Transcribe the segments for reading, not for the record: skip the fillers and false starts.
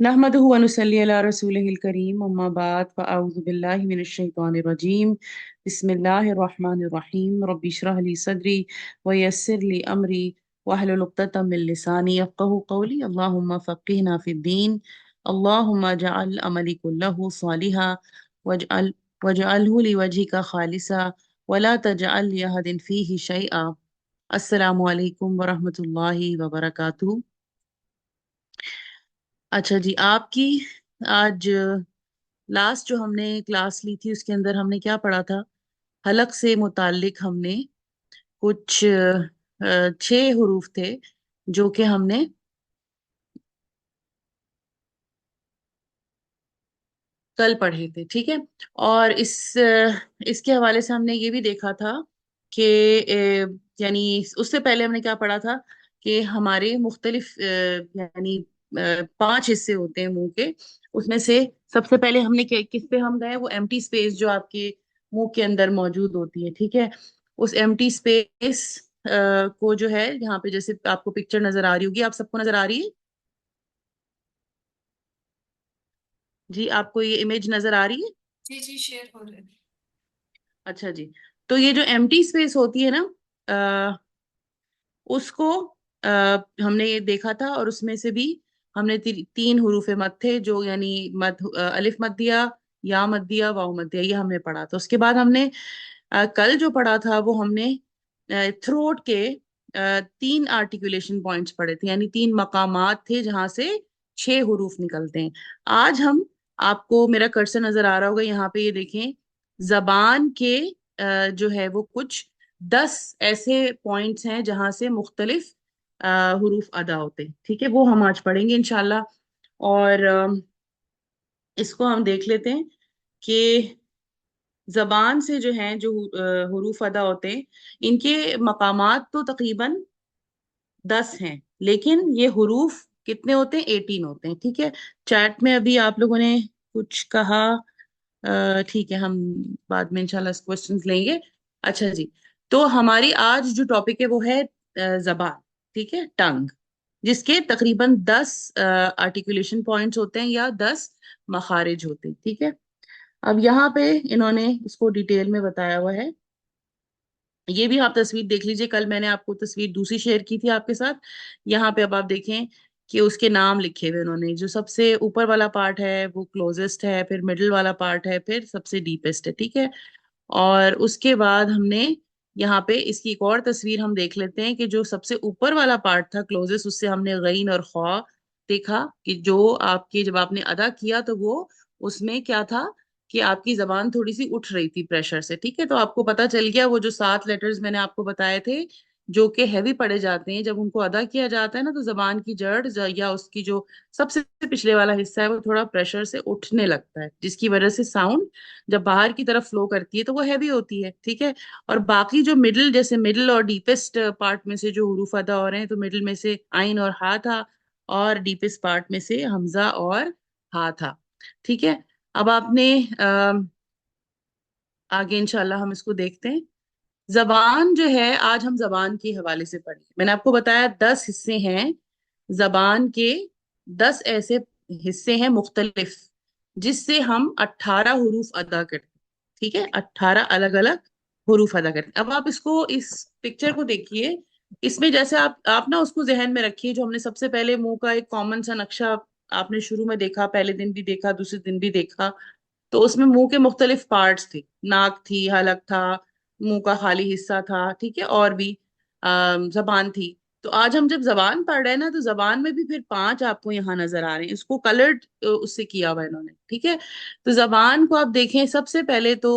नहमदुहु व नुसल्ली अला रसूलिहिल करीम अम्मा बाद फ़अऊज़ु बिल्लाहि मिनश शैतानिर रजीम बिस्मिल्लाहिर रहमानिर रहीम रब्बि इश्रह ली सदरी व यस्सिर ली अमरी वहलुल उक़्दतम मिन लिसानी यफ़क़हू क़ौली अल्लाहुम्मा फ़क़्हिना फ़िद्दीन अल्लाहुम्मा जअल अमली कुल्लहु सालिहा वजअल वजअलहु लिवजहिका ख़ालिसा वला तजअल लिअहदिन फ़ीहि शैआ। अस्सलामु अलैकुम व रहमतुल्लाहि व बरकातुहू। अच्छा जी, आपकी आज लास्ट जो हमने क्लास ली थी उसके अंदर हमने क्या पढ़ा था? हलक से मुताल्लिक हमने कुछ 6 हरूफ थे जो कि हमने कल पढ़े थे, ठीक है। और इसके हवाले से हमने ये भी देखा था कि यानी उससे पहले हमने क्या पढ़ा था कि हमारे मुख्तलिफ यानी 5 हिस्से होते हैं मुंह के। उसमें से सबसे पहले हमने किस पे हम गए, वो एम्प्टी स्पेस जो आपके मुंह के अंदर मौजूद होती है, ठीक है। उस एम्प्टी स्पेस को जो है यहाँ पे जैसे आपको पिक्चर नजर आ रही होगी, आप सबको नजर आ रही है जी? आपको ये इमेज नजर आ रही है? जी जी, शेयर हो रहे हैं। अच्छा जी। तो ये जो एम्प्टी स्पेस होती है ना, अ, उसको हमने ये देखा था, और उसमें से भी हमने 3 हरूफ मद थे जो यानी अलिफ मद दिया, या मद दिया, वाव मद दिया, ये हमने पढ़ा था। उसके बाद हमने कल जो पढ़ा था वो हमने थ्रोट के 3 आर्टिकुलेशन पॉइंट्स पढ़े थे, यानी 3 मकामात थे जहां से 6 हरूफ निकलते हैं। आज हम, आपको मेरा कर्सर नजर आ रहा होगा यहाँ पे, ये देखें, जबान के जो है वो कुछ 10 ऐसे पॉइंट्स हैं जहां से मुख्तलिफ हरूफ अदा होते हैं, ठीक है। वो हम आज पढ़ेंगे इंशाल्लाह। और इसको हम देख लेते हैं कि जबान से जो हैं जो हरूफ अदा होते हैं, इनके मकामात तो तकरीबन 10 हैं, लेकिन ये हरूफ कितने होते हैं? 18 होते हैं, ठीक है। चैट में अभी आप लोगों ने कुछ कहा, ठीक है, हम बाद में इंशाल्लाह क्वेश्चंस लेंगे। अच्छा जी, तो हमारी आज जो टॉपिक है वो है जबान, ठीक है, टंग, जिसके तकरीबन 10 आर्टिकुलेशन पॉइंट्स होते हैं या 10 मखारिज होते हैं, ठीक है। अब यहाँ पे इन्होंने इसको डिटेल में बताया हुआ है। ये भी आप तस्वीर देख लीजिए, कल मैंने आपको तस्वीर दूसरी शेयर की थी आपके साथ। यहाँ पे अब आप देखें कि उसके नाम लिखे हुए उन्होंने, जो सबसे ऊपर वाला पार्ट है वो क्लोजेस्ट है, फिर मिडिल वाला पार्ट है, फिर सबसे डीपेस्ट है, ठीक है। और उसके बाद हमने यहाँ पे इसकी एक और तस्वीर हम देख लेते हैं कि जो सबसे ऊपर वाला पार्ट था क्लोजेस्ट, उससे हमने गईन और खा देखा कि जो आपके जब आपने अदा किया तो वो उसमें क्या था कि आपकी जबान थोड़ी सी उठ रही थी प्रेशर से, ठीक है। तो आपको पता चल गया वो जो 7 लेटर्स मैंने आपको बताए थे जो कि हैवी पड़े जाते हैं, जब उनको अदा किया जाता है ना, तो जबान की जड़ या उसकी जो सबसे पिछले वाला हिस्सा है वो थोड़ा प्रेशर से उठने लगता है, जिसकी वजह से साउंड जब बाहर की तरफ फ्लो करती है तो वो हैवी होती है, ठीक है। और बाकी जो मिडिल, जैसे मिडिल और डीपेस्ट पार्ट में से जो हुरूफ अदा हो रहे हैं, तो मिडिल में से आइन और हा था, और डीपेस्ट पार्ट में से हमजा और हा था, ठीक है। अब आपने आगे इंशाल्लाह हम इसको देखते हैं। जबान जो है, आज हम जबान के हवाले से पढ़ेंगे। मैंने आपको बताया 10 हिस्से हैं जबान के, 10 ऐसे हिस्से हैं मुख्तलिफ, जिससे हम 18 हरूफ अदा करते हैं, ठीक है। 18 अलग अलग हरूफ अदा करते हैं। अब आप इसको, इस पिक्चर को देखिए। इसमें जैसे आप ना उसको जहन में रखिए, जो हमने सबसे पहले मुंह का एक कॉमन सा नक्शा आपने शुरू में देखा, पहले दिन भी देखा, दूसरे दिन भी देखा। तो उसमें मुंह के मुख्तलिफ पार्ट्स थे, नाक थी, हलक था, मुंह का खाली हिस्सा था, ठीक है, और भी जबान थी। तो आज हम जब जबान पढ़ रहे हैं ना, तो जबान में भी फिर 5 आपको यहाँ नजर आ रहे हैं, इसको कलर्ड उससे किया हुआ है इन्होंने, ठीक है। तो जबान को आप देखें, सबसे पहले तो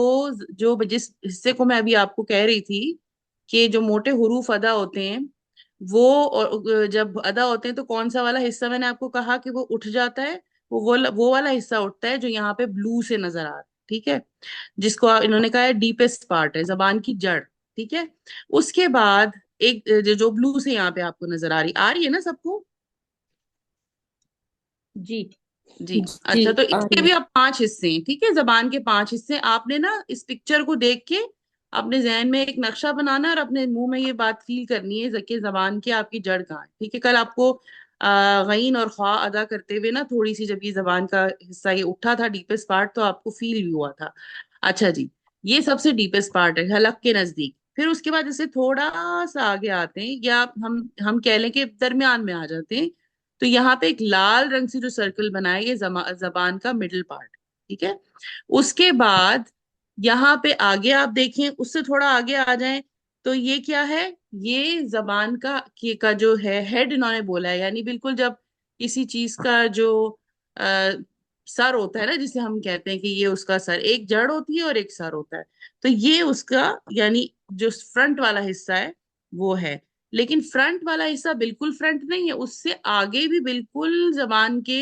जो जिस हिस्से को मैं अभी आपको कह रही थी कि जो मोटे हुरूफ अदा होते हैं वो, और जब अदा होते हैं तो कौन सा वाला हिस्सा मैंने आपको कहा कि वो उठ जाता है, वो वाला हिस्सा उठता है जो यहाँ पे ब्लू से नजर आ रहा है, ठीक है, जिसको इन्होंने कहा है डीपेस्ट पार्ट है, जबान की जड़, ठीक है। उसके बाद एक जो ब्लू से यहाँ पे आपको नजर आ रही है ना सबको? जी जी। जी, अच्छा, तो आ इसके रही भी है। अब 5 हिस्से हैं, ठीक है, जबान के 5 हिस्से। आपने ना इस पिक्चर को देख के अपने जहन में एक नक्शा बनाना है और अपने मुंह में ये बात फील करनी है कि जबान की आपकी जड़ कहाँ है, ठीक है। कल आपको गईन और ख्वा अदा करते हुए ना थोड़ी सी, जब ये जबान का हिस्सा ये उठा था डीपेस्ट पार्ट, तो आपको फील भी हुआ था। अच्छा जी, ये सबसे डीपेस्ट पार्ट है हलक के नजदीक। फिर उसके बाद जैसे थोड़ा सा आगे आते हैं, या हम कह लें कि दरमियान में आ जाते हैं, तो यहाँ पे एक लाल रंग से जो सर्कल बना है, ये जबान का मिडिल पार्ट। ठीक है। उसके बाद यहाँ पे आगे आप देखें, उससे थोड़ा आगे आ जाएं, तो ये क्या है, ये जबान का जो है हेड इन्होंने बोला है, यानी बिल्कुल जब किसी चीज का जो आ, सर होता है ना, जिसे हम कहते हैं कि ये उसका सर, एक जड़ होती है और एक सर होता है, तो ये उसका, यानी जो फ्रंट वाला हिस्सा है वो है। लेकिन फ्रंट वाला हिस्सा बिल्कुल फ्रंट नहीं है, उससे आगे भी बिल्कुल जबान के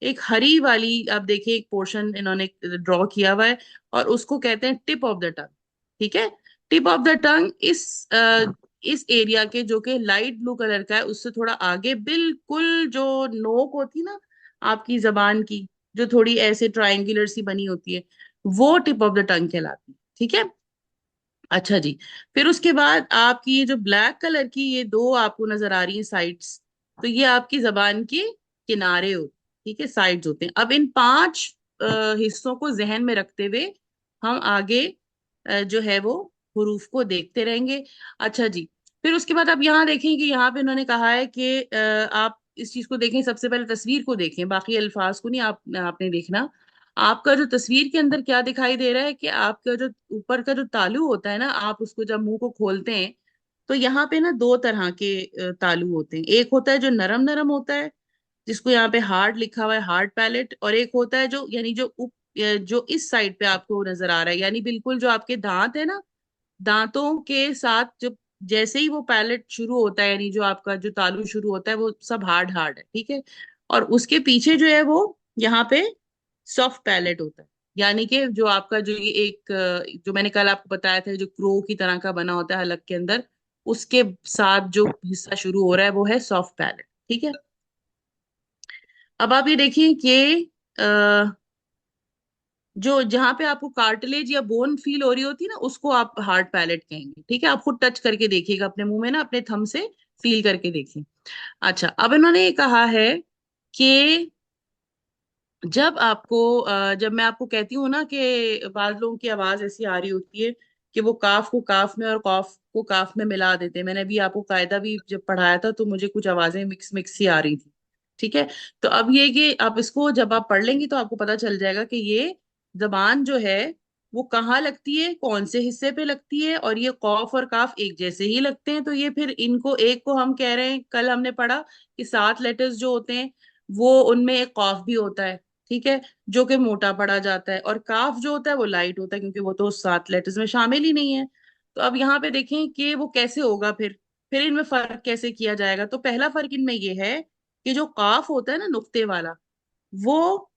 एक हरी वाली, आप देखिए एक पोर्शन इन्होंने ड्रॉ किया हुआ है, और उसको कहते हैं टिप ऑफ द टंग। ठीक है। टिप ऑफ द टंग इस एरिया के, जो कि लाइट ब्लू कलर का है, उससे थोड़ा आगे बिल्कुल जो नोक होती है ना आपकी जबान की, जो थोड़ी ऐसे ट्रायंगुलर सी बनी होती है, वो टिप ऑफ द टंग कहलाती है। ठीक है। अच्छा जी। फिर उसके बाद आपकी ये जो ब्लैक कलर की ये दो आपको नजर आ रही है साइड्स, तो ये आपकी जबान के किनारे होते हैं। ठीक है, साइड्स होते हैं। अब इन पांच हिस्सों को जहन में रखते हुए हम आगे जो है वो हुरूफ को देखते रहेंगे। अच्छा जी। फिर उसके बाद आप यहाँ देखें कि यहाँ पे उन्होंने कहा है कि आप इस चीज को देखें, सबसे पहले तस्वीर को देखें, बाकी अल्फाज को नहीं आपने देखना। आपका जो तस्वीर के अंदर क्या दिखाई दे रहा है कि आपका जो ऊपर का जो तालू होता है ना, आप उसको जब मुंह को खोलते हैं, तो यहाँ पे ना दो तरह के तालू होते हैं। एक होता है जो नरम नरम होता है, जिसको यहाँ पे हार्ड लिखा हुआ है, हार्ड पैलेट। और एक होता है जो, यानी जो इस साइड पे आपको नजर आ रहा है, यानी बिल्कुल जो आपके दांत है ना, दांतों के साथ जो, जैसे ही वो पैलेट शुरू होता है, यानी जो आपका जो तालू शुरू होता है, वो सब हार्ड हार्ड है। ठीक है। और उसके पीछे जो है वो यहाँ पे सॉफ्ट पैलेट होता है, यानी कि जो आपका जो ये एक जो मैंने कल आपको बताया था, जो क्रो की तरह का बना होता है हलक के अंदर, उसके साथ जो हिस्सा शुरू हो रहा है वो है सॉफ्ट पैलेट। ठीक है। अब आप ये देखिए कि जो जहां पे आपको कार्टिलेज या बोन फील हो रही होती है ना, उसको आप हार्ड पैलेट कहेंगे। ठीक है। आप खुद टच करके देखिएगा अपने मुंह में ना, अपने थंब से फील करके देखिए। अच्छा, अब इन्होंने ये कहा है कि जब मैं आपको कहती हूँ ना कि बाज लोगों की आवाज ऐसी आ रही होती है कि वो काफ को काफ में और कॉफ को काफ में मिला देते हैं, मैंने अभी आपको कायदा भी जब पढ़ाया था, तो मुझे कुछ आवाजें मिक्स मिक्स सी आ रही थी। ठीक है। तो अब ये कि आप इसको जब आप पढ़ लेंगी तो आपको पता चल जाएगा कि ये जबान जो है वो कहाँ लगती है, कौन से हिस्से पे लगती है, और ये कॉफ और काफ एक जैसे ही लगते हैं। तो ये फिर इनको, एक को हम कह रहे हैं, कल हमने पढ़ा कि 7 लेटर्स जो होते हैं, वो उनमें एक कॉफ भी होता है। ठीक है। जो कि मोटा पढ़ा जाता है, और काफ जो होता है वो लाइट होता है, क्योंकि वो तो 7 लेटर्स में शामिल ही नहीं है। तो अब यहाँ पे देखें कि वो कैसे होगा, फिर इनमें फर्क कैसे किया जाएगा। तो पहला फर्क इनमें ये है कि जो काफ होता है ना नुक्ते वाला, वो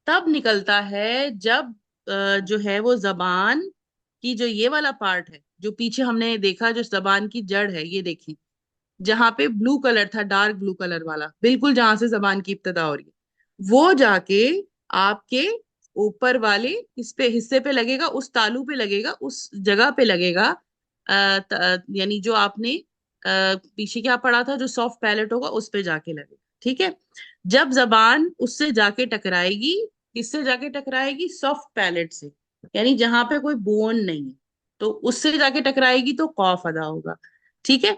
तब निकलता है जब जो है वो जबान की जो ये वाला पार्ट है, जो पीछे हमने देखा जो जबान की जड़ है, ये देखें, जहां पे ब्लू कलर था, डार्क ब्लू कलर वाला, बिल्कुल जहां से जबान की इब्तिदा हो रही है, वो जाके आपके ऊपर वाले इस पे हिस्से पे लगेगा, उस तालू पे लगेगा, उस जगह पे लगेगा। यानी जो आपने पीछे क्या पढ़ा था, जो सॉफ्ट पैलेट होगा उस पे जाके लगेगा। ठीक है। जब जबान उससे जाके टकराएगी, किससे जाके टकराएगी, सॉफ्ट पैलेट से, यानी जहां पे कोई बोन नहीं है, तो उससे जाके टकराएगी तो कॉफ अदा होगा। ठीक है।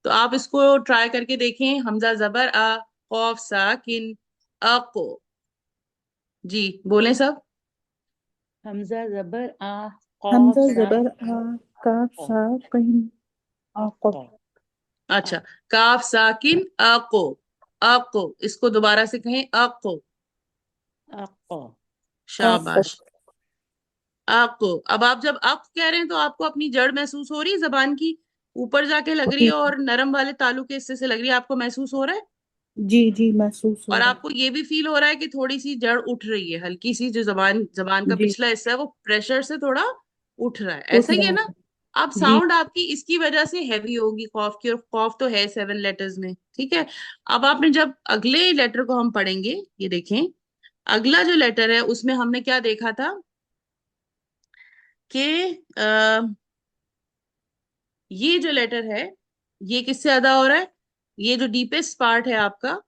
तो आप इसको ट्राई करके देखें, हमजा जबर आ, कौफ साकिन, अ को। जी बोलें सब। हमजा जबर आ, कौफ हमजा सा, जबर आ, काफ को, सा कहीं आको। को, अच्छा, काफ साकिन अ को, अ को, इसको दोबारा से कहें, अ को। को, आको। शाबाश। अ को। अब आप जब अक कह रहे हैं, तो आपको अपनी जड़ महसूस हो रही है, जबान की ऊपर जाके लग रही है, जी और नरम वाले तालु के हिस्से से लग रही है, आपको महसूस हो रहा है। जी जी, महसूस हो और रहा आपको ये भी फील हो रहा है कि थोड़ी सी जड़ उठ रही है, हल्की सी, जो जबान जबान है। का जी, पिछला हिस्सा है वो प्रेशर से थोड़ा उठ रहा है, उठ ऐसा ही है रहा ना। है। अब जी। साउंड आपकी इसकी वजह से हैवी होगी कॉफ की, और कॉफ तो है 7 लेटर्स में। ठीक है। अब आपने जब अगले लेटर को हम पढ़ेंगे, ये देखें, अगला जो लेटर है उसमें हमने क्या देखा था कि ये जो लेटर है, ये किससे अदा हो रहा है, ये जो डीपेस्ट पार्ट है आपका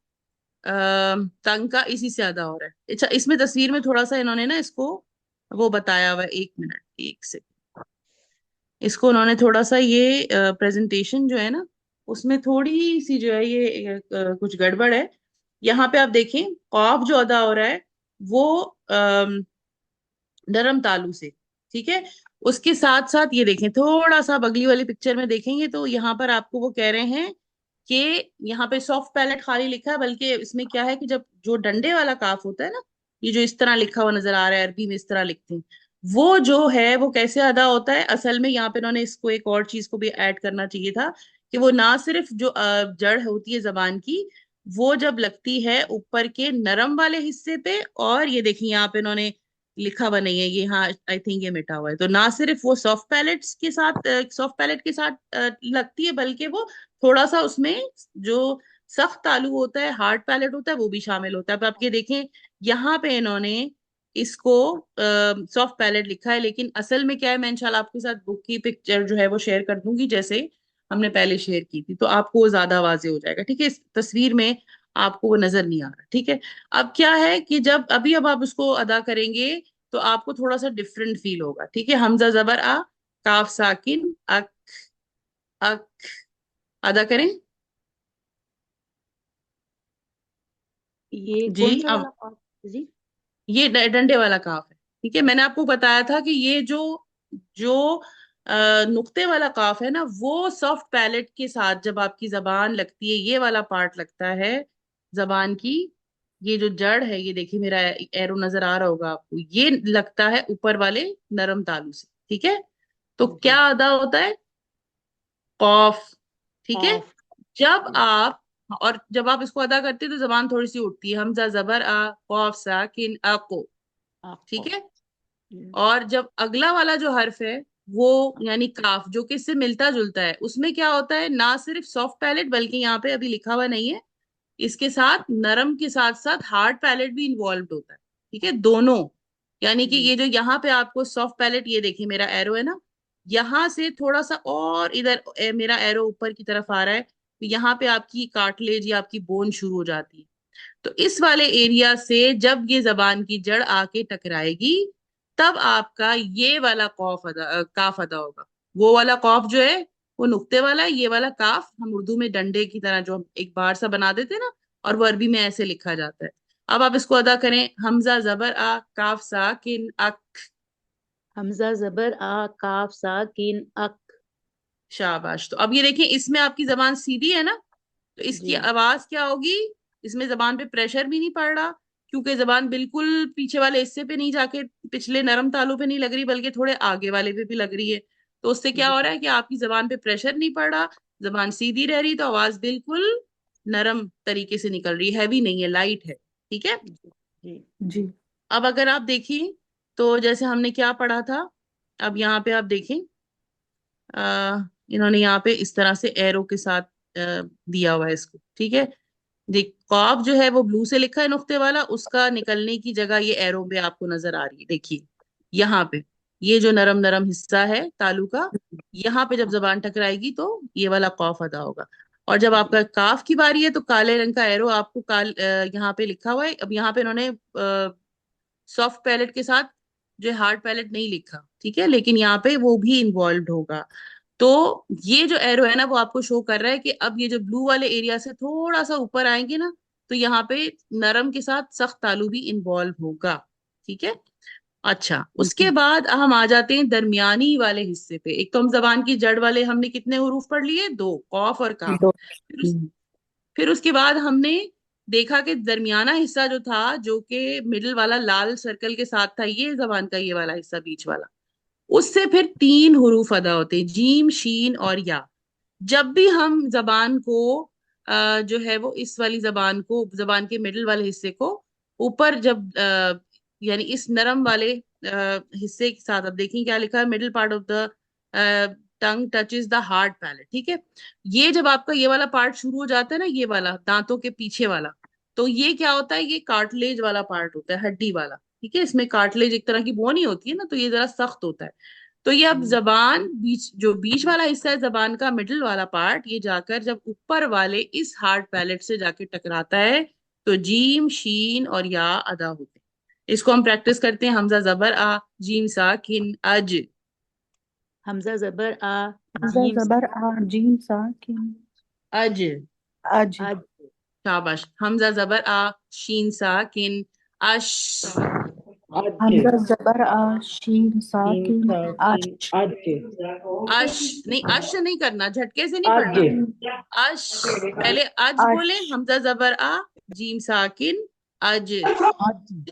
टंग का, इसी से ज्यादा हो रहा है। अच्छा, इसमें तस्वीर में थोड़ा सा इन्होंने ना इसको वो बताया हुआ है, 1 मिनट, एक से इसको उन्होंने थोड़ा सा ये प्रेजेंटेशन जो है ना, उसमें थोड़ी सी जो है ये कुछ गड़बड़ है। यहाँ पे आप देखें, कॉफ जो अदा हो रहा है वो नरम तालु से, ठीक है। उसके साथ साथ ये देखें, थोड़ा सा बगली वाली पिक्चर में देखेंगे तो यहाँ पर आपको वो कह रहे हैं कि यहाँ पे सॉफ्ट पैलेट खाली लिखा है, बल्कि इसमें क्या है कि जब जो डंडे वाला काफ होता है ना, ये जो इस तरह लिखा हुआ नजर आ रहा है, अरबी में इस तरह लिखते हैं, वो जो है वो कैसे अदा होता है असल में। यहाँ पे इन्होंने इसको एक और चीज को भी ऐड करना चाहिए था कि वो ना सिर्फ जो जड़ होती है जबान की, वो जब लगती है ऊपर के नरम वाले हिस्से पे, और ये देखिए यहाँ पे इन्होंने लिखा हुआ नहीं है ये, हाँ आई थिंक ये मिटा हुआ है, तो ना सिर्फ वो सॉफ्ट पैलेट के साथ लगती है, बल्कि वो थोड़ा सा उसमें जो सख्त तालु होता है, हार्ड पैलेट होता है, वो भी शामिल होता है। अब आप ये देखें, यहाँ पे इन्होंने इसको सॉफ्ट पैलेट लिखा है, लेकिन असल में क्या है, मैं इंशाल्लाह आपके साथ बुक की पिक्चर जो है वो शेयर कर दूंगी, जैसे हमने पहले शेयर की थी, तो आपको वो ज्यादा वाजे हो जाएगा, ठीक है। इस तस्वीर में आपको वो नजर नहीं आ रहा, ठीक है। अब क्या है कि जब अभी अब आप उसको अदा करेंगे तो आपको थोड़ा सा डिफरेंट फील होगा, ठीक है। हमजा जबर आ, काफ साकिन अक, अक, अदा करें ये जी। कौन सा अब वाला पार्ट जी? ये डंडे वाला काफ है, ठीक है। मैंने आपको बताया था कि ये जो जो नुक्ते वाला काफ है ना, वो सॉफ्ट पैलेट के साथ जब आपकी जबान लगती है, ये वाला पार्ट लगता है जबान की, ये जो जड़ है, ये देखिए मेरा एरो नजर आ रहा होगा आपको, ये लगता है ऊपर वाले नरम तालू से, ठीक है। तो क्या जी। अदा होता है, कॉफ, ठीक है। ऑफ। जब आप और जब आप इसको अदा करते हैं तो जबान थोड़ी सी उठती है, हमजा जबर आ, कॉफ साकिन आ को, आपको। ठीक है। और जब अगला वाला जो हर्फ है वो यानी काफ, जो कि इससे मिलता जुलता है, उसमें क्या होता है, ना सिर्फ सॉफ्ट पैलेट, बल्कि यहाँ पे अभी लिखा हुआ नहीं है, इसके साथ नरम के साथ साथ हार्ड पैलेट भी इन्वॉल्व होता है, ठीक है, दोनों। यानी कि जी। ये जो यहाँ पे आपको सॉफ्ट पैलेट, ये देखिए मेरा एरो है ना, यहाँ से थोड़ा सा और इधर मेरा एरो ऊपर की तरफ आ रहा है, तो यहाँ पे आपकी कार्टिलेज या आपकी बोन शुरू हो जाती है। तो इस वाले एरिया से जब ये जबान की जड़ आके टकराएगी, तब आपका ये वाला काफ अदा होगा। वो वाला कॉफ जो है वो नुक्ते वाला है, ये वाला काफ हम उर्दू में डंडे की तरह जो हम एक बार सा बना देते हैं ना, और वो अरबी में ऐसे लिखा जाता है। अब आप इसको अदा करें, हमजा जबर आ, काफ सा किन अक, हमजा जबर आ, काफ साकिन अक। शाबाश। तो अब ये देखिए, इसमें आपकी जबान सीधी है ना, तो इसकी जी। आवाज क्या होगी, इसमें जबान पे प्रेशर भी नहीं पड़ रहा, क्योंकि जबान बिल्कुल पीछे वाले हिस्से पे नहीं जाके पिछले नरम तालू पे नहीं लग रही, बल्कि थोड़े आगे वाले पे भी लग रही है। तो उससे क्या जी। हो रहा है कि आपकी जबान पे प्रेशर नहीं पड़ रहा, जबान सीधी रह रही, तो आवाज बिल्कुल नरम तरीके से निकल रही है, हैवी नहीं है, लाइट है, ठीक है। जी। जी। जी अब अगर आप देखिए, तो जैसे हमने क्या पढ़ा था, अब यहाँ पे आप देखें, इन्होंने यहाँ पे इस तरह से एरो के साथ दिया हुआ है इसको, ठीक है। देख, कॉफ जो है वो ब्लू से लिखा है नुक्ते वाला, उसका निकलने की जगह ये एरो पे आपको नजर आ रही है, देखिए यहाँ पे, ये जो नरम नरम हिस्सा है तालू का, यहाँ पे जब जबान टकराएगी तो ये वाला कॉफ अदा होगा। और जब जी। आपका काफ की बारी है तो काले रंग का एरो आपको यहाँ पे लिखा हुआ है। अब यहाँ पे इन्होंने सॉफ्ट पैलेट के साथ जो हार्ड पैलेट नहीं लिखा, ठीक है, लेकिन यहाँ पे वो भी इन्वॉल्व होगा। तो ये जो एरो है ना, वो आपको शो कर रहा है कि अब ये जो ब्लू वाले एरिया से थोड़ा सा ऊपर आएंगे ना, तो यहाँ पे नरम के साथ सख्त तालु भी इन्वॉल्व होगा, ठीक है। अच्छा, उसके जी बाद हम आ जाते हैं दरमियानी वाले हिस्से पे। एक तो हम जबान की जड़ वाले हमने कितने हरूफ पढ़ लिए, दो, कॉफ और काफ। दो फिर उसके बाद हमने देखा कि दरमियाना हिस्सा जो था, जो कि मिडिल वाला लाल सर्कल के साथ था, ये जबान का ये वाला हिस्सा बीच वाला, उससे फिर 3 हरूफ अदा होते हैं, जीम शीन और या। जब भी हम जबान को जो है वो इस वाली जबान को, जबान के मिडिल वाले हिस्से को ऊपर जब यानी इस नरम वाले हिस्से के साथ, अब देखिए क्या लिखा है, middle part of the tongue touches the hard palate, ठीक है। ये जब आपका ये वाला पार्ट शुरू हो जाता है ना, ये वाला दांतों के पीछे वाला, तो ये क्या होता है, ये कार्टिलेज वाला पार्ट होता है, हड्डी वाला, ठीक है। इसमें कार्टिलेज एक तरह की बोन ही होती है ना, तो ये जरा सख्त होता है। तो ये अब जबान बीच, जो बीच वाला हिस्सा है जबान का, मिडिल वाला पार्ट, ये जाकर जब ऊपर वाले इस हार्ड पैलेट से जाके टकराता है तो जीम, शीन और या अदा होते हैं। इसको हम प्रैक्टिस करते हैं। हमजा जबर आ, जीम साकिन अज। हमजा जबर आ, हमजा जीम जबर आ, जीम साकिन अज। अज। अज, शाबाश। हमजा जबर आ, शीन साकिन अश। हमजा जबर आ, शीन साकिन साकिन अश। अश नहीं, अश नहीं करना, झटके से नहीं आज पढ़ना। अश, पहले अज बोले, अश। हमजा जबर आ, जीम साकिन अज। हमजा अज।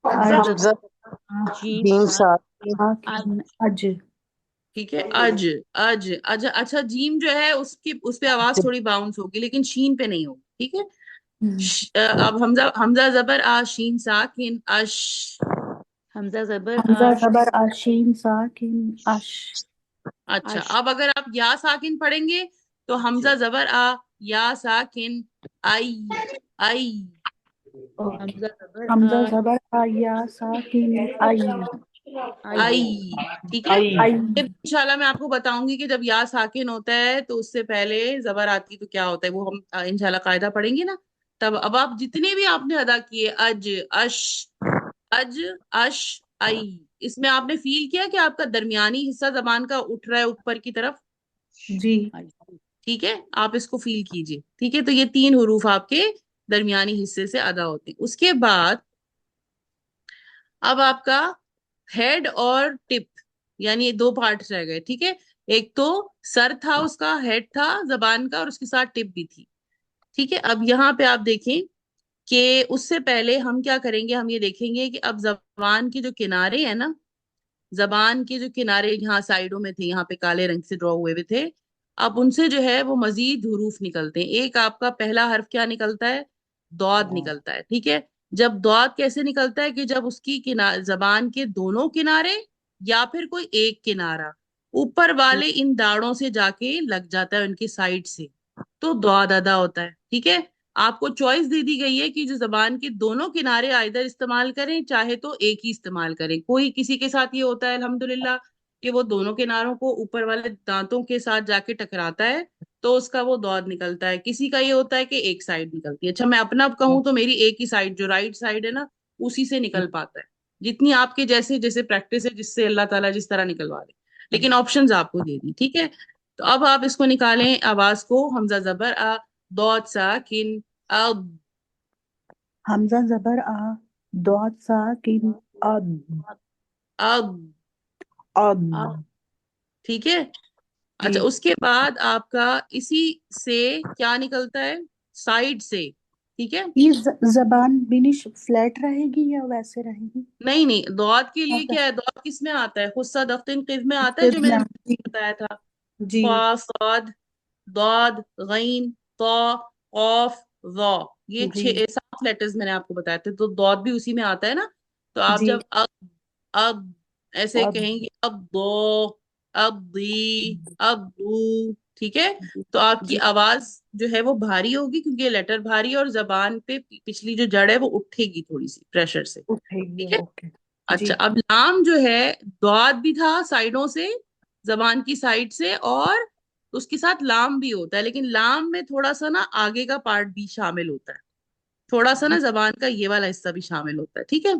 हमजा जबर आ, जीम जीम सा, अज, साकिन अज। ठीक है, अज। अज अज। अच्छा, जीम जो है उसकी, उस पे आवाज थोड़ी बाउंस होगी, लेकिन शीन पे नहीं होगी, ठीक है। हम्म। अब हमजा, हमजा जबर आ, शीन साकिन अश। हमजा जबर हमजा आ, जबर आ, शीन साकिन अश। अच्छा, अश, अब अगर आप या साकिन पढ़ेंगे तो हमजा जबर आ, या साकिन आई। आई। ओके। हमजा जबर हमजा आ, जबर आ, या साकिन आई। आई, आई। ठीक है। आई। आई। फिर इंशाल्लाह मैं आपको बताऊंगी कि जब या साकिन होता है तो उससे पहले जबर आती है तो क्या होता है, वो हम इंशाल्लाह कायदा पढ़ेंगे ना तब। अब आप जितने भी आपने अदा किए, अज, अश, अज, अश, आई, इसमें आपने फील किया कि आपका दरमियानी हिस्सा जबान का उठ रहा है ऊपर की तरफ। जी। आई, ठीक है, आप इसको फील कीजिए। ठीक है, तो ये तीन हुरूफ आपके दरमियानी हिस्से से अदा होते हैं। उसके बाद अब आपका हेड और टिप, यानी ये दो पार्ट्स रह गए। ठीक है, एक तो सर था, उसका हेड था जबान का, और उसके साथ टिप भी थी। ठीक है, अब यहाँ पे आप देखें कि उससे पहले हम क्या करेंगे, हम ये देखेंगे कि अब जबान के जो किनारे हैं ना, जबान के जो किनारे यहाँ साइडों में थे, यहाँ पे काले रंग से ड्रॉ हुए हुए थे, अब उनसे जो है वो मजीद हुरूफ निकलते हैं। एक आपका पहला हर्फ क्या निकलता है, दौद निकलता है। ठीक है, जब दौद कैसे निकलता है कि जब उसकी जबान के दोनों किनारे या फिर कोई एक किनारा ऊपर वाले इन दाढ़ों से जाके लग जाता है उनकी साइड से, तो दौद अदा होता है। ठीक है, आपको चॉइस दे दी गई है कि जो जबान के दोनों किनारे आइदर इस्तेमाल करें, चाहे तो एक ही इस्तेमाल करें। कोई किसी के साथ ये होता है अल्हम्दुलिल्लाह कि वो दोनों किनारों को ऊपर वाले दांतों के साथ जाके टकराता है तो उसका वो दौद निकलता है। किसी का ये होता है कि एक साइड निकलती है। अच्छा, मैं अपना कहूं तो मेरी एक ही साइड, जो राइट साइड है ना, उसी से निकल पाता है। जितनी आपके जैसे जैसे प्रैक्टिस है, जिससे अल्लाह ताला जिस तरह निकलवा दे, लेकिन ऑप्शंस आपको दे दी। ठीक है, तो अब आप इसको निकालें आवाज को। हमजा जबर आ, दौद साकिन अब। हमजा जबर आ, दौद साकिन अद। अब। अद। आ, ठीक है। अच्छा, जी। उसके बाद आपका इसी से क्या निकलता है, साइड से। ठीक है, ये जबान बिनिश फ्लैट रहेगी या वैसे रहेगी? नहीं नहीं, दौद के लिए अच्छा। क्या है, दौद किस में आता है, खुस्सा दफ्तिन किस में आता है, जो मैंने कितना? जी। बताया था। जी। ख्वा, साद, दाद, गैन, तो, कौफ, ज़ा, ये जी। 7 लेटर्स मैंने आपको बताए थे, तो दौद भी उसी में आता है ना। तो आप जी। जब अब ऐसे अद। कहेंगे, अब दो, अब दी, अब दू। ठीक है, तो आपकी जी। आवाज जो है वो भारी होगी, क्योंकि ये लेटर भारी है और जबान पे पिछली जो जड़ है वो उठेगी थोड़ी सी प्रेशर से। उठेगी। ठीक है। ओके। अच्छा, जी। अब लाम जो है, द्वाद भी था साइडों से, जबान की साइड से, और उसके साथ लाम भी होता है, लेकिन लाम में थोड़ा सा ना आगे का पार्ट भी शामिल होता है, थोड़ा सा ना जबान का ये वाला हिस्सा भी शामिल होता है। ठीक है।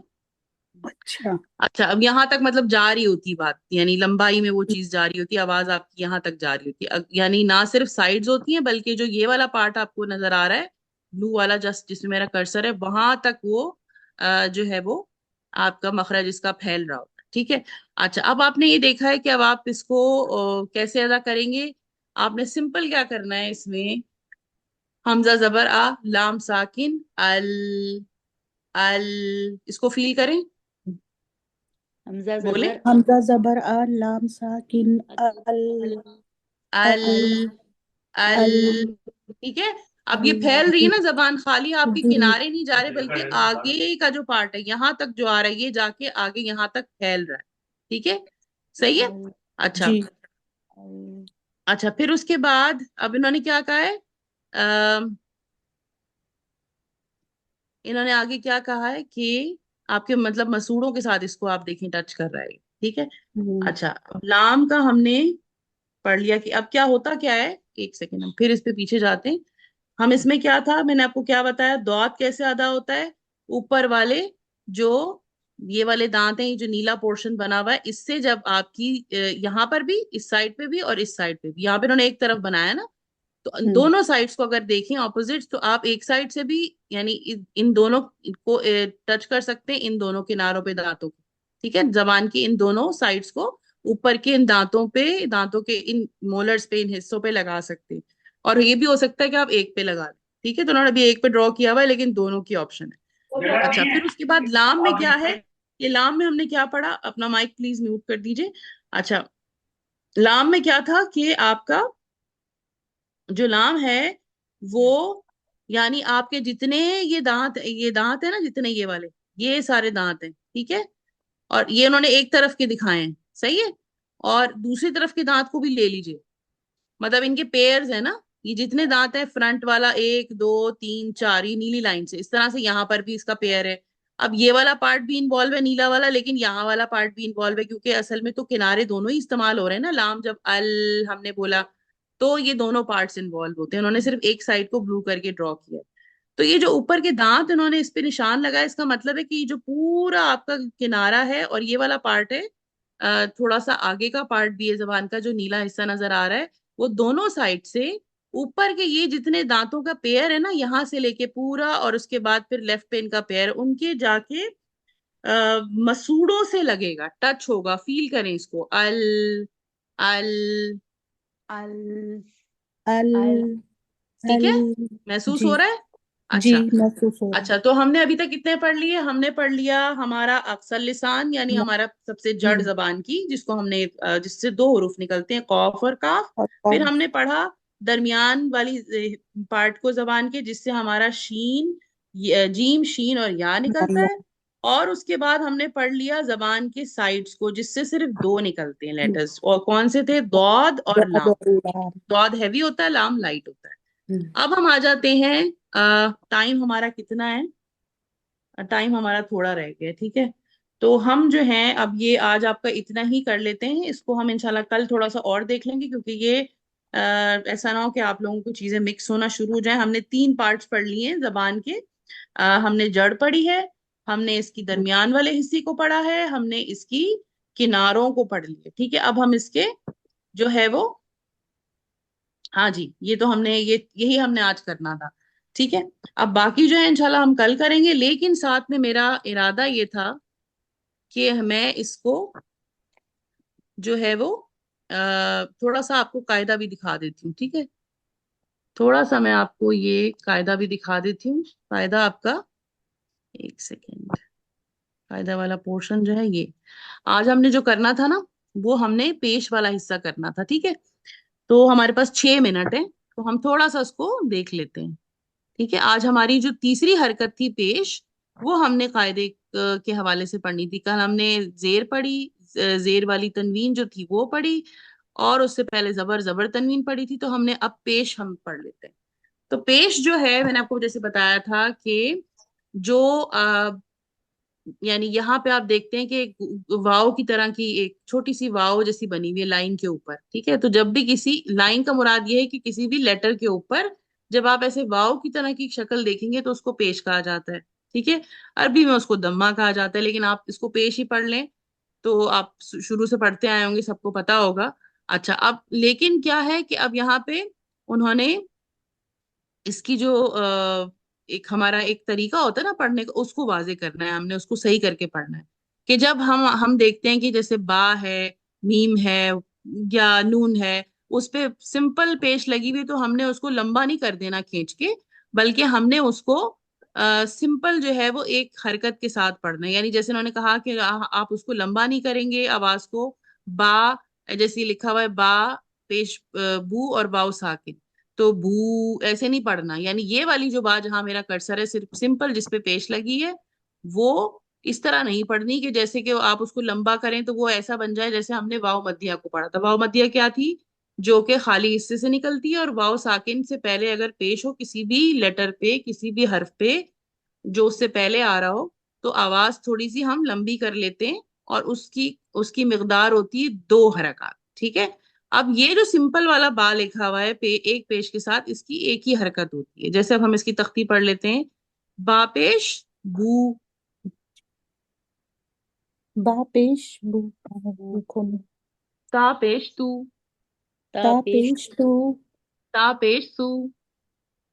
अच्छा। अच्छा, अब यहाँ तक मतलब जा रही होती बात, यानी लंबाई में वो चीज जा रही होती है, आवाज आपकी यहाँ तक जा रही होती है। यानी ना सिर्फ साइड्स होती हैं, बल्कि जो ये वाला पार्ट आपको नजर आ रहा है, ब्लू वाला, जस्ट जिसमें मेरा कर्सर है, वहां तक वो जो है वो आपका मखरज इसका फैल रहा होता है। ठीक है। अच्छा, अब आपने ये देखा है कि अब आप इसको कैसे अदा करेंगे। आपने सिंपल क्या करना है इसमें, हमजा जबर आ, लाम साकिन अल। अल, इसको फील करें, हमजा बोले जबर आ, हमजा जबर आ, लाम साकिन अल, अल। अल, अल। अल। अल। अल। ठीक है, अब ये फैल रही है जी। ना जबान, खाली आपके जी। किनारे नहीं जा रहे, बल्कि आगे का जो पार्ट है यहाँ तक जो आ रहा है, ये जाके आगे यहाँ तक फैल रहा है। ठीक है, सही है। अल, अच्छा। जी। अल, अच्छा, फिर उसके बाद अब इन्होंने क्या कहा है, अः इन्होंने आगे क्या कहा है कि आपके मतलब मसूड़ों के साथ इसको आप देखें टच कर रहा है। ठीक है। हम्म, अच्छा, अब लाम का हमने पढ़ लिया कि अब क्या होता क्या है। एक सेकेंड, हम फिर इस पे पीछे जाते हैं। हम इसमें क्या था, मैंने आपको क्या बताया, दौत कैसे अदा होता है। ऊपर वाले जो ये वाले दांत हैं, ये जो नीला पोर्शन बना हुआ है, इससे जब आपकी यहाँ पर भी, इस साइड पे भी और इस साइड पे भी, यहाँ पे उन्होंने एक तरफ बनाया ना, तो हम्म, दोनों साइड्स को अगर देखें ऑपोजिट, तो आप एक साइड से भी, यानी इन दोनों को टच कर सकते हैं, इन दोनों किनारों पे दांतों को। ठीक है, जबान की इन दोनों साइड्स को ऊपर के इन दांतों पे, दांतों के इन मोलर्स पे, इन हिस्सों पे लगा सकते हैं। और ये भी हो सकता है कि आप एक पे लगा दें। ठीक है, तो उन्होंने अभी एक पे ड्रॉ किया हुआ है, लेकिन दोनों की ऑप्शन है। अच्छा, फिर उसके बाद लाम में क्या है। ये लाम में हमने क्या पढ़ा, अपना माइक प्लीज म्यूट कर दीजिए। अच्छा, लाम में क्या था कि आपका जो लाम है वो, यानी आपके जितने ये दांत है ना, जितने ये वाले, ये सारे दांत हैं। ठीक है, और ये उन्होंने एक तरफ के दिखाए हैं, सही है। और दूसरी तरफ के दांत को भी ले लीजिए, मतलब इनके पेयर्स है ना। ये जितने दांत है, फ्रंट वाला एक दो तीन चार, ये नीली लाइन से, इस तरह से यहाँ पर भी इसका पेयर है। अब ये वाला पार्ट भी इन्वॉल्व है, नीला वाला, लेकिन यहाँ वाला पार्ट भी इन्वॉल्व है, क्योंकि असल में तो किनारे दोनों ही इस्तेमाल हो रहे हैं ना। लाम जब अल हमने बोला, तो ये दोनों पार्ट्स इन्वॉल्व होते हैं। उन्होंने सिर्फ एक साइड को ब्लू करके ड्रॉ किया है। तो ये जो ऊपर के दांत इन्होंने इस पे निशान लगाया, इसका मतलब है कि जो पूरा आपका किनारा है और ये वाला पार्ट है, थोड़ा सा आगे का पार्ट भी है जबान का, जो नीला हिस्सा नजर आ रहा है, वो दोनों साइड से ऊपर के ये जितने दांतों का पेयर है ना, यहाँ से लेके पूरा, और उसके बाद फिर लेफ्ट पे इनका पेयर, उनके जाके मसूड़ों से लगेगा, टच होगा। फील करें इसको, अल अल। अल अल अल ठीक अल है, महसूस जी। हो रहा है। जी, अच्छा। महसूस हो रहा अच्छा, तो हमने अभी तक कितने पढ़ लिए, हमने पढ़ लिया हमारा अक्सर लिसान, यानी है। हमारा सबसे जड़ हम्म, जबान की, जिसको हमने जिससे दो हरूफ निकलते हैं, कौफ और काफ। फिर और हमने पढ़ा दरमियान वाली पार्ट को जबान के, जिससे हमारा शीन, जीम शीन और या निकलता है। और उसके बाद हमने पढ़ लिया जबान के साइड्स को, जिससे सिर्फ दो निकलते हैं लेटर्स, और कौन से थे, दौद और याद लाम। और यार। दौद हैवी होता है, लाम लाइट होता है। हम्म, अब हम आ जाते हैं, टाइम हमारा कितना है, टाइम हमारा थोड़ा रह गया है, ठीक है। तो हम जो हैं, अब ये आज आपका इतना ही कर लेते हैं, इसको हम इंशाल्लाह कल थोड़ा सा और देख लेंगे, क्योंकि ये ऐसा ना हो कि आप लोगों को चीजें मिक्स होना शुरू हो जाए। हमने तीन पार्ट्स पढ़ लिए हैं जबान के। हमने जड़ पढ़ी है, हमने इसकी दरमियान वाले हिस्से को पढ़ा है, हमने इसकी किनारों को पढ़ लिया। ठीक है, अब हम इसके जो है वो, हाँ जी, ये तो हमने, ये यही हमने आज करना था। ठीक है, अब बाकी जो है इंशाल्लाह हम कल करेंगे, लेकिन साथ में मेरा इरादा ये था कि मैं इसको जो है वो थोड़ा सा आपको कायदा भी दिखा देती हूँ। ठीक है, थोड़ा सा मैं आपको ये कायदा भी दिखा देती हूँ। कायदा आपका, एक सेकेंड, कायदा वाला पोर्शन जो है ये, आज हमने जो करना था ना, वो हमने पेश वाला हिस्सा करना था। ठीक है, तो हमारे पास 6 मिनट है, तो हम थोड़ा सा उसको देख लेते हैं। ठीक है, आज हमारी जो तीसरी हरकत थी पेश, वो हमने कायदे के हवाले से पढ़नी थी। कल हमने जेर पढ़ी, जेर वाली तनवीन जो थी वो पढ़ी, और उससे पहले जबर जबर तनवीन पढ़ी थी। तो हमने अब पेश हम पढ़ लेते हैं। तो पेश जो है, मैंने आपको जैसे बताया था कि जो यानी यहाँ पे आप देखते हैं कि एक वाव की तरह की एक छोटी सी वाव जैसी बनी हुई है लाइन के ऊपर। ठीक है, तो जब भी किसी लाइन का मुराद ये है कि किसी भी लेटर के ऊपर जब आप ऐसे वाव की तरह की शक्ल देखेंगे, तो उसको पेश कहा जाता है। ठीक है, अरबी में उसको दम्मा कहा जाता है, लेकिन आप इसको पेश ही पढ़ लें, तो आप शुरू से पढ़ते आए होंगे, सबको पता होगा। अच्छा, अब लेकिन क्या है कि अब यहाँ पे उन्होंने इसकी जो एक हमारा एक तरीका होता है ना पढ़ने का, उसको वाजे करना है, हमने उसको सही करके पढ़ना है। कि जब हम देखते हैं कि जैसे बा है, मीम है, या नून है, उस पे सिंपल पेश लगी हुई, तो हमने उसको लंबा नहीं कर देना खींच के, बल्कि हमने उसको सिंपल जो है वो एक हरकत के साथ पढ़ना है। यानी जैसे उन्होंने कहा कि आप उसको लंबा नहीं करेंगे आवाज को, बा, जैसे लिखा हुआ है बा पेश बू और बाउ साकिन, तो भू ऐसे नहीं पढ़ना। यानी ये वाली जो बात जहां मेरा कर्सर है, सिर्फ सिंपल जिसपे पेश लगी है, वो इस तरह नहीं पढ़नी कि जैसे कि आप उसको लंबा करें तो वो ऐसा बन जाए जैसे हमने वाव मध्या को पढ़ा था। वाव मध्या क्या थी, जो कि खाली हिस्से से निकलती है, और वाव साकिन से पहले अगर पेश हो किसी भी लेटर पे, किसी भी हर्फ पे जो उससे पहले आ रहा हो, तो आवाज थोड़ी सी हम लंबी कर लेते हैं, और उसकी उसकी मिकदार होती है 2 हरकत। ठीक है। अब ये जो सिंपल वाला बा लिखा हुआ है एक पेश के साथ, इसकी एक ही हरकत होती है। जैसे अब हम इसकी तख्ती पढ़ लेते हैं। बा पेश बू। बा पेश बू खून। ता पेश तू। ता ता पेश पेश तू। ता पेश सू।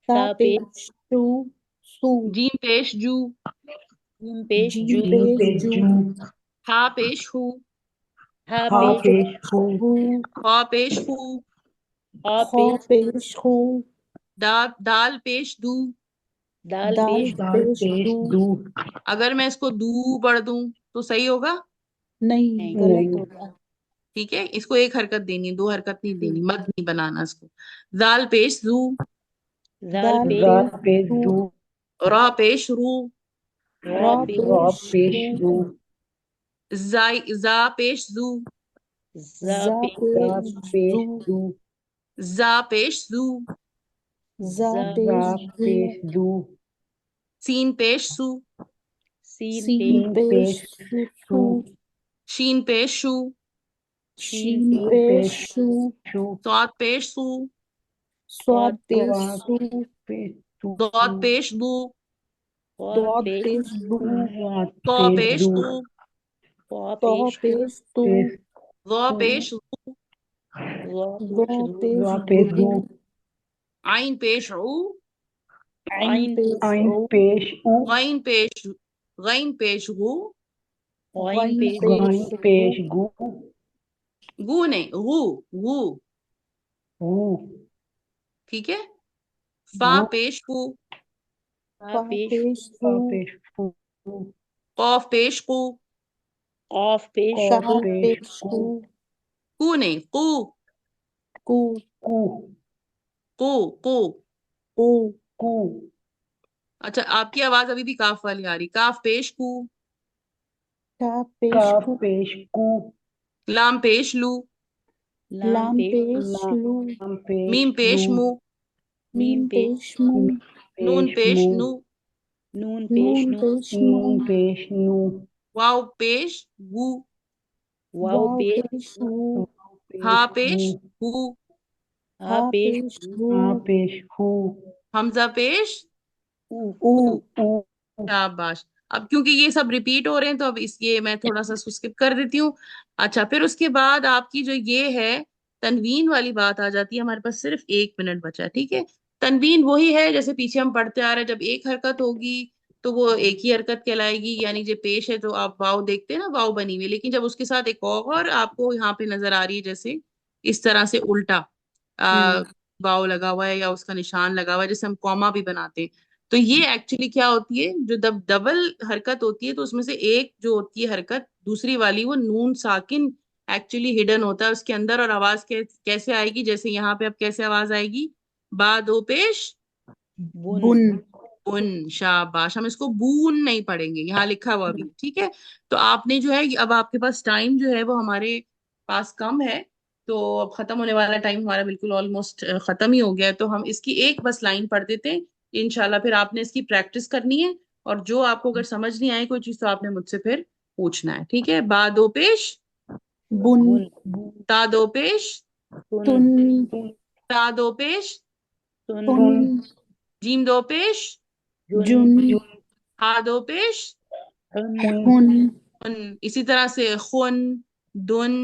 ता ता पेश पेश तू सू। जीम पेश जू। जीम पेश जीम जू पेश जू। हा पेश हू। हा हा पेश पेश हू। खा पेश हू। हा खा पेश पेश हू। दाल पेश दू। दाल दाल पेश पेश दू। अगर मैं इसको दू पढ़ दूं तो सही होगा? नहीं, नहीं गलत होगा। ठीक है, इसको एक हरकत देनी है, 2 हरकत नहीं देनी, मत नहीं बनाना इसको। दाल पेश जू। दाल दाल पेश पेश दू। रा पेश रू। रा रा पेश पेश रू। जा पेश जू। जा जा पेश पेश दू। जा पेश जू। जा जा पेश दू। सीन पेश सू। सीन सीन पेश पेश सू। शीन पेश शू। शीन शीन पेश पेश शू। स्वाद पेश सू। स्वाद स्वाद पेश पेश सू। दौद पेश दू। और दौद पेश पेश दू। तो पेश तू। पा तो पेश पेश तू। ज़ो पेश ज़ू। वा वो पेश दू पेश दू। आइन पेश ऊ। आइन आइन पेश ओ। गैन पेश गैन पेश गू। आइन गइन पेश पेश गू। गू नहीं, गू। गू। ठीक है। फा पेश फू। पा पा पेश पेश फू। कौफ पेश कू। ऑफ पेश काफ पेश कू। कू नहीं, कू। कू। कू। कू। कू। अच्छा, आपकी आवाज अभी भी काफ वाली आ रही। काफ पेश कू। काफ पेश कू। लाम पेश लू। लाम लाम पेश पेश लू। मीम पेश मू। मीम मीम पेश पेश मू। नून पेश नू। नून पेश नून नू पेश नू। वाव पेश वू। वाव वाव पेश पेश वू। हा पेश हू। हा हा पेश पेश हू। हमजा पेश ऊ ऊ। शाबाश। अब क्योंकि ये सब रिपीट हो रहे हैं तो अब इस ये मैं थोड़ा सा स्किप कर देती हूँ। अच्छा, फिर उसके बाद आपकी जो ये है तनवीन वाली बात आ जाती है। हमारे पास सिर्फ 1 मिनट बचा है। ठीक है। तनवीन वही है जैसे पीछे हम पढ़ते आ रहे हैं, जब एक हरकत होगी तो वो एक ही हरकत कहलाएगी। यानी जो पेश है तो आप वाव देखते हैं ना, वाव बनी हुई है, लेकिन जब उसके साथ एक और आपको यहाँ पे नजर आ रही है, जैसे इस तरह से उल्टा आ, वाव लगा हुआ है या उसका निशान लगा हुआ है, जैसे हम कॉमा भी बनाते हैं, तो ये एक्चुअली क्या होती है, जो डबल हरकत होती है तो उसमें से एक जो होती है हरकत, दूसरी वाली वो नून साकिन एक्चुअली हिडन होता है उसके अंदर। और आवाज कैसे आएगी, जैसे यहाँ पे अब कैसे आवाज आएगी, बा दो पेश बुन बुन। बुन। शाबाश। हम इसको बून नहीं पढ़ेंगे, यहाँ लिखा हुआ भी। ठीक है। तो आपने जो है अब आपके पास टाइम जो है वो हमारे पास कम है, तो अब खत्म होने वाला टाइम हमारा बिल्कुल ऑलमोस्ट खत्म ही हो गया है। तो हम इसकी एक बस लाइन पढ़ देते हैं इंशाल्लाह। फिर आपने इसकी प्रैक्टिस करनी है, और जो आपको अगर समझ नहीं आए कोई चीज तो आपने मुझसे फिर पूछना है। ठीक है। बा दो पेश बुन। बुन ता दो पेश तुन तुन। ता दो पेश तुन तुन। जीम दो पेश जुन जुन। हा दो पेश हुन हुन। इसी तरह से खुन, दुन,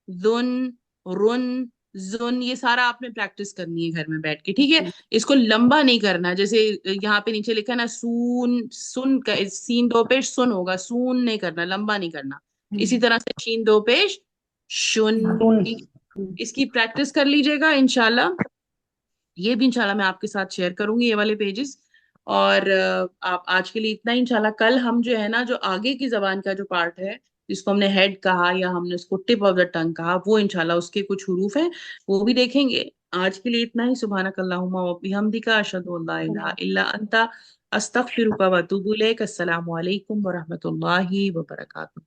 जुन, रुन, जुन, ये सारा आपने प्रैक्टिस करनी है घर में बैठ के। ठीक है। इसको लंबा नहीं करना है। जैसे यहाँ पे नीचे लिखा है ना, सून, सुन का सीन दो पेश सुन होगा, सून नहीं करना, लंबा नहीं करना। इसी तरह से शीन दो पेश शुन। ठीक। इसकी प्रैक्टिस कर लीजिएगा इंशाल्लाह। ये भी इंशाल्लाह मैं आपके साथ शेयर करूंगी ये वाले पेजेस। और आप आज के लिए इतना ही। इंशाल्लाह कल हम जो है ना, जो आगे की जबान का जो पार्ट है, जिसको हमने हेड कहा या हमने उसको टिप ऑफ द टंग कहा, वो इंशाल्लाह उसके कुछ हुरूफ हैं, वो भी देखेंगे। आज के लिए इतना ही। सुबहानक अल्लाहुम्मा व बिहम्दिका अशहदु अल्ला इलाहा इल्ला अंता अस्तगफिरुका व अतूबु इलैक। अस्सलामु अलैकुम व रहमतुल्लाहि व बरकातुहू।